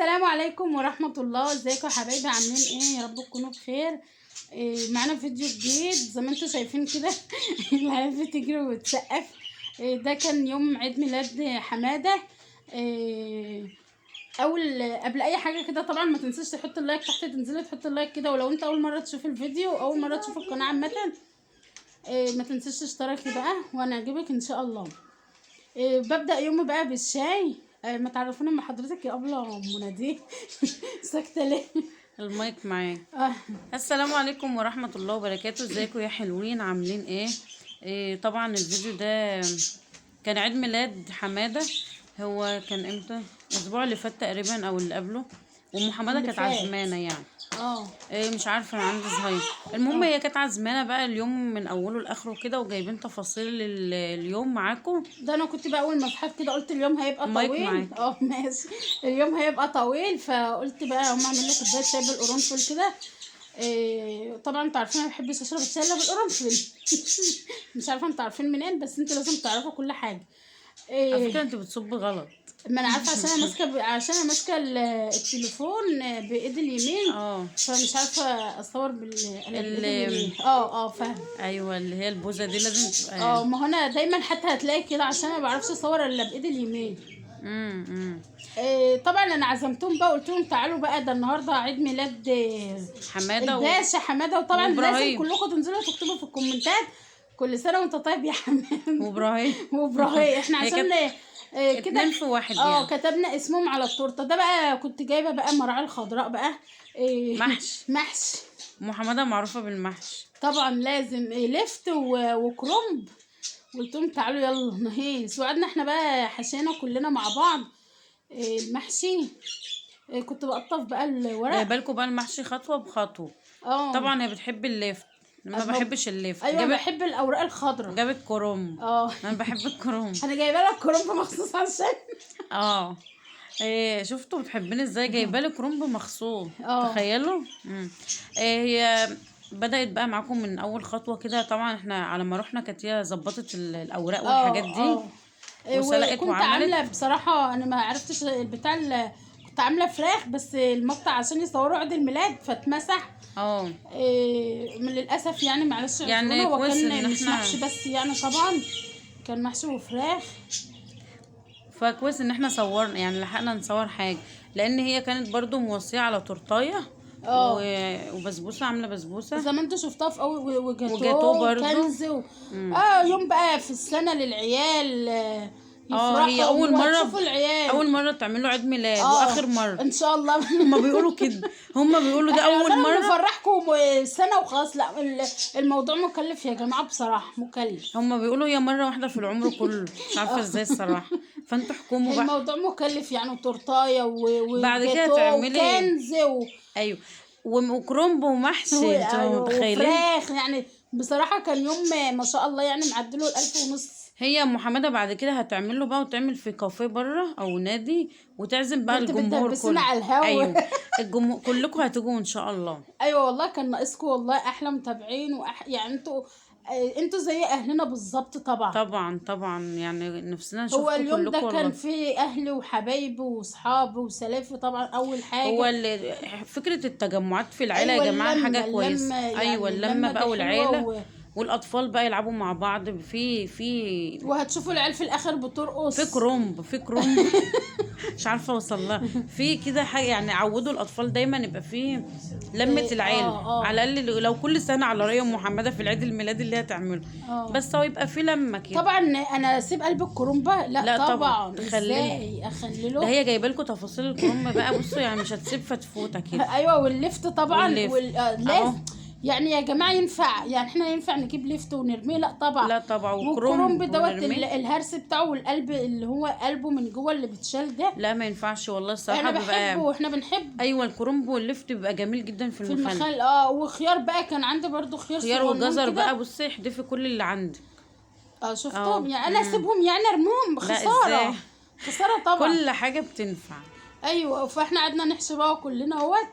السلام عليكم ورحمة الله. ازيكم يا حبايبي؟ عاملين ايه؟ يا رب تكونوا بخير. معانا فيديو جديد زي ما انتم شايفين كده. العيال بتجري وتسقف. ده كان يوم عيد ميلاد حمادة. قبل اي حاجه كده طبعا ما تنسوش تحط اللايك تحت، تنزلي تحط اللايك كده، ولو انت اول مره تشوف الفيديو او اول مره تشوف القناه عامه ما تنسوش تشتركي بقى وانا اعجبك ان شاء الله. ببدأ يومي بقى بالشاي. ما تعرفوني مع حضرتك يا أبلة مناديه. ساكتة ليه؟ المايك معاك. آه. السلام عليكم ورحمة الله وبركاته. ازيكم يا حلوين؟ عاملين ايه؟ طبعا الفيديو ده كان عيد ميلاد حمادة. هو كان امتى؟ الاسبوع اللي فات تقريبا او اللي قبله، وام حمادة اللي كانت فات. عزمانة يعني. اه مش عارفة، انا عندي زهايمر. المهم هي كانت عزمانة بقى اليوم من اوله لاخره كده، وجايبين تفاصيل اليوم معاكم. ده انا كنت بقى اول ما صحيت كده قلت اليوم هيبقى المايك طويل. معاك. ماشي. اليوم هيبقى طويل فقلت بقى هم اعمل له كوبايه شاي بالقرنفل كده. طبعا انتوا عارفين انا ما بحبش اشرب الشاي الا بالقرنفل. مش عارفه انتوا عارفين منين، بس انتوا لازم تعرفوا كل حاجه. على إيه فكرة انت بتصب غلط. ما انا عارفه عشان انا ماسكه التليفون بايد اليمين. اه فمش عارفه اصور بالايد اللي اليمين. فاهم. ايوه، اللي هي البوزة دي لازم تبقى. ما هو انا دايما حتى هتلاقي كده عشان ما بعرفش اصور الا بايد اليمين. امم طبعا انا عزمتهم بقى، قلت لهم تعالوا بقى ده النهارده عيد ميلاد حماده الباشا حماده، وطبعا لازم وابراهيم كلكم تنزلوا تكتبوا في الكومنتات كل سنه وانت طيب يا حماد. وابراهيم وابراهيم. احنا هي عشان كانت كده اتنين في واحد يعني. كتبنا اسمهم على التورته. ده بقى كنت جايبه بقى مراعي الخضراء بقى. محشي. محشي. ام حماده معروفه بالمحشي. طبعا لازم لفت وكرنب. قلت لهم تعالوا يلا نهيس، وقعدنا احنا بقى حشينا كلنا مع بعض المحشي. كنت بقطف بقى الورق. جايبه لكم بقى المحشي خطوه بخطوه. اه طبعا هي بتحب اللفت، انا ما بحبش اللفت. ايوه بحب الاوراق الخضراء. جابت كرنب. اه انا بحب الكرنب. انا جايبه لك كرنب مخصوص عشان اه شفتوا بتحبني ازاي؟ جايبه لي كرنب مخصوص. تخيلوا. هي بدأت بقى معاكم من اول خطوه كده. طبعا احنا على ما رحنا كانت هي ظبطت الاوراق والحاجات دي وسلقت وكنت وعملت. عامله بصراحه انا ما عرفتش البتاع كنت عامله فراخ، بس المقطع عشان يصوروا عيد الميلاد فاتمسح. من للاسف يعني معلش يعني هو كويس كان ان مش احنا محشي بس يعني طبعا كان محشي وفراخ. فكويس ان احنا صورنا، يعني لحقنا نصور حاجه، لان هي كانت برضو موصيه على تورتايه وبسبوسه، عامله بسبوسه زي ما انتوا شفتها في اول وجاتوه برضو. وكنز يوم بقى في السنه للعيال هي يفرحوا اول مره وتشوفوا العيال. اول مره تعملوا عيد ميلاد واخر مره ان شاء الله. هما بيقولوا كده، هما بيقولوا ده اول مره نفرحكم سنه وخلاص. لا الموضوع مكلف يا جماعه، بصراحه مكلف. هما بيقولوا هي مره واحده في العمر كله، مش عارفه ازاي الصراحه. فانتوا احكموا بقى. الموضوع مكلف يعني، وتورتايه بعد كده تعملي وكنز ايوه وكرنب ومحشي. انتوا متخيلين؟ وفراخ يعني. بصراحه كان يوم ما شاء الله يعني معدله 1500. هي ام حماده بعد كده هتعمل له بقى، وتعمل في كافيه بره او نادي، وتعزم بقى الجمهور كله. على الهوا. ايوه الجمهور كلكم هتجوا ان شاء الله. ايوه والله كان ناقصكم والله احلى متابعين يعني انتوا زي اهلنا بالظبط. طبعا طبعا يعني نفسنا هو نشوفكم اليوم ده كلكم كان والله. فيه اهلي وحبايبي واصحابي وسلافي طبعا اول حاجه. هو فكره التجمعات في العيله يا جماعه حاجه كويسه. يعني ايوه اللمه بقى والعيله والاطفال بقى يلعبوا مع بعض في وهتشوفوا العيال في الاخر بترقص في كرومب. مش عارفه اوصل لها في كده حاجه، يعني عودوا الاطفال دايما يبقى في لمه العيله. على الاقل لو كل سنه على رأي ام محمده في العيد الميلاد اللي هي تعمله. بس هو يبقى في لمه كده. طبعا انا اسيب قلب الكرومبه؟ لا طبعا. تخليه. ازاي اخلله؟ ده هي جايبه لكم تفاصيل الكرومبه بقى. بصوا يعني مش هتسيب فتفوته كده. ايوه واللفت طبعا لازم يعني يا جماعه ينفع يعني احنا ينفع نجيب ليفت ونرميه؟ لا طبعا. لا طبعا. والكرنب دوت الهرس بتاعه والقلب اللي هو قلبه من جوه اللي بتشال ده لا ما ينفعش والله الصراحه. انا بحبه واحنا بنحب. ايوه الكرنب واللفت بيبقى جميل جدا في المخلل. وخيار بقى كان عندي برضو خيار وجزر بقى. بصي احدفي كل اللي عندك. شفتهم يعني انا اسيبهم يعني ارميهم؟ خساره. خساره طبعا. كل حاجه بتنفع. ايوه فاحنا قعدنا نحشي بقى كلنا اهوت.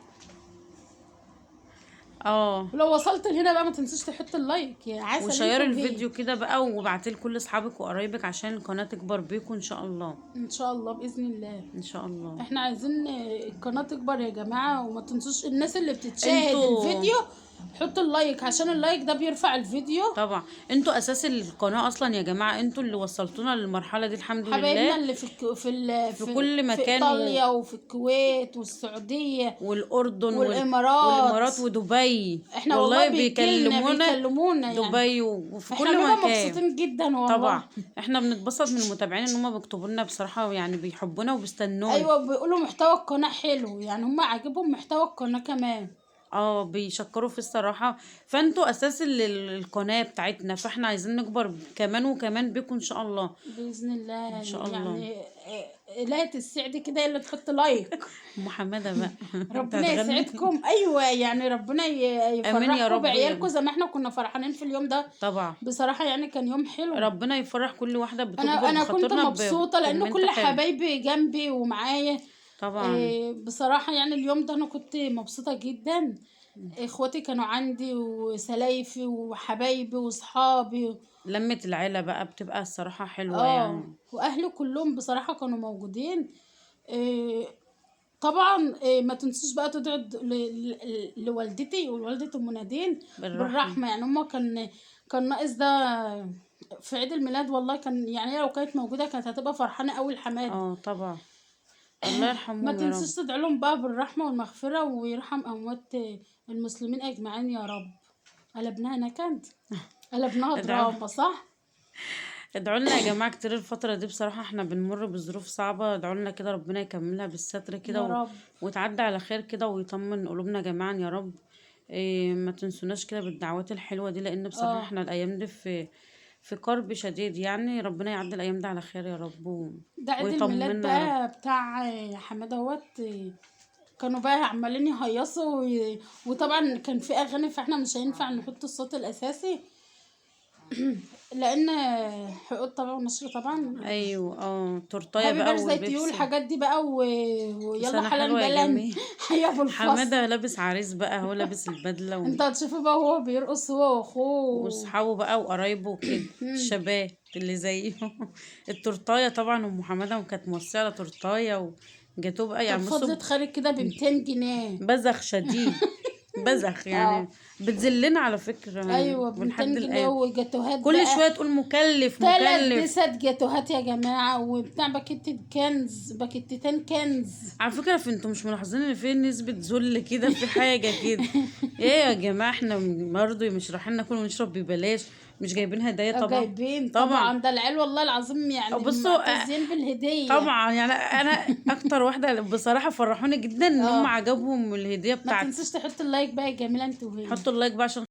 ولو وصلت لهنا بقى ما تنسيش تحط اللايك يا عسل. وشير الفيديو كده بقى، وابعتيه لكل اصحابك وقرايبك عشان القناه تكبر بيكم ان شاء الله. ان شاء الله باذن الله. ان شاء الله. احنا عايزين القناه تكبر يا جماعه، وما تنسوش الناس اللي بتتشاهد الفيديو حطوا اللايك، عشان اللايك ده بيرفع الفيديو. طبعا انتوا اساس القناه اصلا يا جماعه، انتوا اللي وصلتونا للمرحله دي الحمد لله. حبايبنا اللي في كل مكان، في ايطاليا وفي الكويت والسعوديه والاردن والامارات ودبي. احنا والله بيكلمونا دبي وفي كل مكان. احنا مبسوطين جدا والله. طبعا احنا بنتبسط من المتابعين ان هم بيكتبوا لنا بصراحه، يعني بيحبونا وبيستنونا. ايوه بيقولوا محتوى القناه حلو، يعني هم عاجبهم محتوى القناه كمان. بيشكروا في الصراحة. فانتوا اساس القناة بتاعتنا، فاحنا عايزين نكبر كمان وكمان بيكم ان شاء الله. بإذن الله ان شاء الله. يعني إلهة السعد كده اللي تحط لايك. محمدة بقى. ربنا يسعدكم. ايوه يعني ربنا يفرحكم بعيالكم زي ما احنا كنا فرحانين في اليوم ده. طبعا بصراحة يعني كان يوم حلو. ربنا يفرح كل واحدة بتكبر. انا كنت مبسوطة لان كل حبايبي جنبي ومعايا. طبعا بصراحة يعني اليوم ده انا كنت مبسوطة جدا. اخواتي كانوا عندي وسلايفي وحبايبي وصحابي. لمة العيلة بقى بتبقى الصراحة حلوة يعني. واهلي كلهم بصراحة كانوا موجودين. طبعا ما تنسوش بقى تدعوا لوالدتي ووالدة ام نادين بالرحمة. يعني هما كان ناقص ده في عيد الميلاد. والله كان يعني لو كانت موجودة كانت هتبقى فرحانة قوي الحماد. طبعا الله يرحمهم. ما تنسوش تدعوا لهم بقى بالرحمة والمغفرة، ويرحم اموات المسلمين اجمعين يا رب. قلبناها نكد، قلبناها دراما صح. ادعوا لنا يا جماعه كتير الفتره دي، بصراحه احنا بنمر بظروف صعبه. ادعوا لنا كده ربنا يكملها بالستر كده وتعدي على خير كده، ويطمن قلوبنا جميعا يا رب. ما تنسوناش كده بالدعوات الحلوه دي، لان بصراحه احنا الايام دي في كرب شديد يعني. ربنا يعدي الايام دي على خير يا رب ده عيد الميلاد بقى بتاع حماده كانوا بقى عمالين يهيصوا وطبعا كان في اغاني، فاحنا مش هينفع نحط الصوت الاساسي لان حقوق طبعا ونشر طبعا. ايوه تورتايه بقى والبيبسي والحاجات دي بقى ويلا حلال بلن. يا ابو الفصل حماده لابس عريس بقى، هو لابس البدله انت هتشوفه بقى وهو بيرقص هو واخوه واصحابه بقى وقرايبه وكده الشباب اللي زيه. التورتايه طبعا ام حماده كانت موسعه على تورتايه وجاتوه بقى يعني فضلت خارج كده ب 200 جنيه بزخ شديد. بزخ يعني بتذلنا على فكره. ايوه ب 200 جنيه وجاتوهات كل شويه تقول مكلف 3 دسات جاتوهات يا جماعه، وبتاع باكيتتين كنز. على فكره انتوا مش ملاحظين ان في نسبه ذل كده في حاجه كده؟ ايه يا جماعه، احنا برضه مش رايحين ناكل ونشرب ببلاش، مش جايبين هدايا طبعا. جايبين طبعا ده العيال والله العظيم يعني معتزين بالهديه طبعا. يعني انا اكتر واحده بصراحه فرحوني جدا ان هم عجبهم الهديه بتاعتي. ما تنسوش تحطوا اللايك بقى يا جميله انتوا وهي. حطوا اللايك بقى عشان